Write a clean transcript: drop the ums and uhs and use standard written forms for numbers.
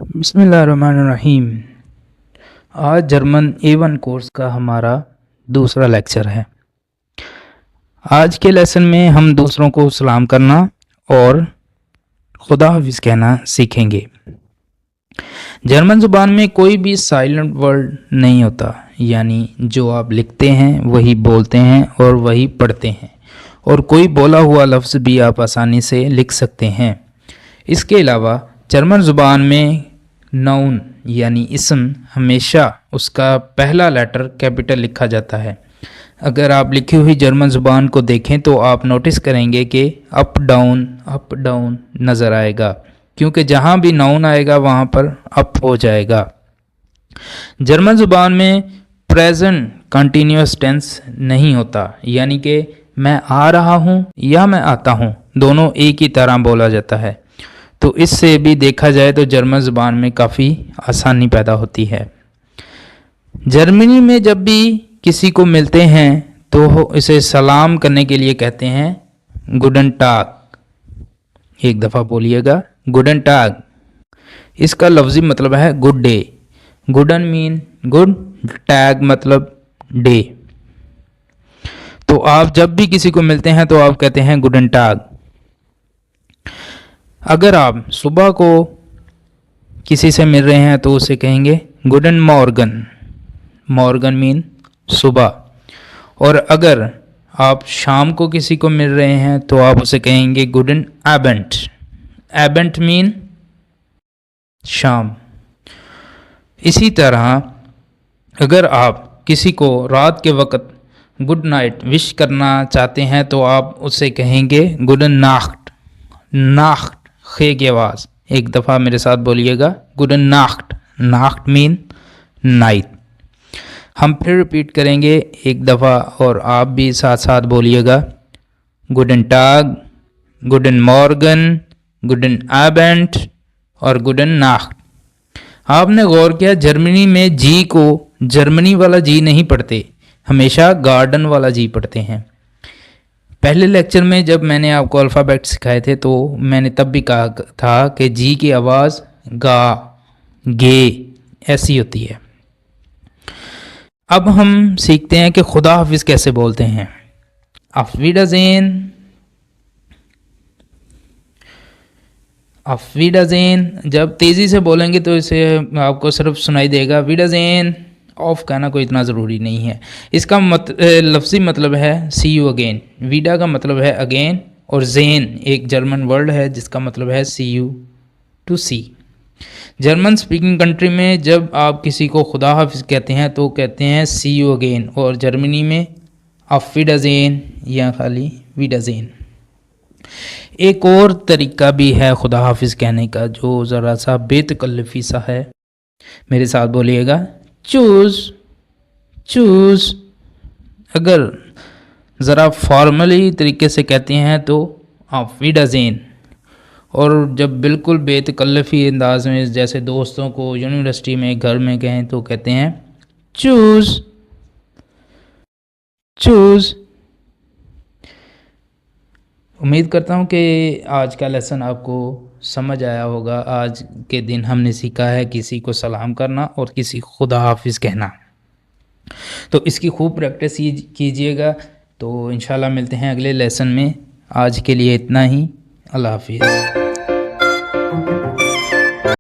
बिस्मिल्लाहिर्रहमानिर्रहीम। आज German A1 course का हमारा दूसरा लेक्चर है। आज के लेसन में हम दूसरों को सलाम करना और खुदा हाफिज़ कहना सीखेंगे। जर्मन ज़ुबान में कोई भी साइलेंट वर्ड नहीं होता, यानी जो आप लिखते हैं वही बोलते हैं और वही पढ़ते हैं, और कोई बोला हुआ लफ्ज़ भी आप आसानी से लिख सकते हैं। इसके अलावा जर्मन ज़ुबान में नाउन यानी इसम हमेशा उसका पहला लेटर कैपिटल लिखा जाता है। अगर आप लिखी हुई जर्मन ज़ुबान को देखें तो आप नोटिस करेंगे कि अप डाउन नज़र आएगा, क्योंकि जहाँ भी नाउन आएगा वहाँ पर अप हो जाएगा। जर्मन ज़ुबान में प्रेजेंट कंटिन्यूअस टेंस नहीं होता, यानी कि मैं आ रहा हूँ या मैं आता हूँ, दोनों एक ही तरह बोला जाता है। तो इससे भी देखा जाए तो जर्मन ज़ुबान में काफ़ी आसानी पैदा होती है। जर्मनी में जब भी किसी को मिलते हैं तो इसे सलाम करने के लिए कहते हैं गुडन टाग। एक दफ़ा बोलिएगा गुडन टाग। इसका लफ्ज़ी मतलब है good day. Gooden mean good, tag मतलब डे। तो आप जब भी किसी को मिलते हैं तो आप कहते हैं गुडन टाग। अगर आप सुबह को किसी से मिल रहे हैं तो उसे कहेंगे गुडन मॉर्गन। मॉर्गन मीन सुबह। और अगर आप शाम को किसी को मिल रहे हैं तो आप उसे कहेंगे गुडन एबेंट। एबेंट मीन शाम। इसी तरह अगर आप किसी को रात के वक्त गुड नाइट विश करना चाहते हैं तो आप उसे कहेंगे गुडन नाख्ट। नाख्ट खे की आवाज़। एक दफ़ा मेरे साथ बोलिएगा गुडन नाख्ट। नाख्ट मीन नाइट। हम फिर रिपीट करेंगे एक दफ़ा और आप भी साथ साथ बोलिएगा गुडन टाग, गुडन मॉर्गन, गुडन एबेंट और गुडन नाख्ट। आपने गौर किया जर्मनी में जी को जर्मनी वाला जी नहीं पढ़ते, हमेशा गार्डन वाला जी पढ़ते हैं। पहले लेक्चर में जब मैंने आपको अल्फ़ाबेट सिखाए थे तो मैंने तब भी कहा था कि जी की आवाज़ गा, गे ऐसी होती है। अब हम सीखते हैं कि खुदा हाफिज़ कैसे बोलते हैं। auf Wiedersehen, auf Wiedersehen। जब तेज़ी से बोलेंगे तो इसे आपको सिर्फ सुनाई देगा Wiedersehen। ऑफ कहना कोई इतना ज़रूरी नहीं है। इसका लफ्ज़ी मतलब है सी यू अगेन। वीडा का मतलब है अगेन, और जेन एक जर्मन वर्ड है जिसका मतलब है see you to see. German speaking country में जब आप किसी को खुदा हाफिज़ कहते हैं तो कहते हैं सी यू अगेन, और जर्मनी में auf Wiedersehen या खाली Wiedersehen। एक और तरीका भी है खुदा हाफिज़ कहने का जो ज़रा सा बेतकल्लफ़ी सा है। मेरे साथ बोलिएगा चूज़। अगर ज़रा फॉर्मली तरीके से कहते हैं तो auf Wiedersehen, और जब बिल्कुल बेतकल्लफ़ी अंदाज में जैसे दोस्तों को यूनिवर्सिटी में घर में कहें तो कहते हैं चूज़। उम्मीद करता हूँ कि आज का लेसन आपको समझ आया होगा। आज के दिन हमने सीखा है किसी को सलाम करना और किसी खुदा हाफिज़ कहना। तो इसकी खूब प्रैक्टिस कीजिएगा। तो इंशाल्लाह मिलते हैं अगले लेसन में। आज के लिए इतना ही। अल्लाह हाफिज़।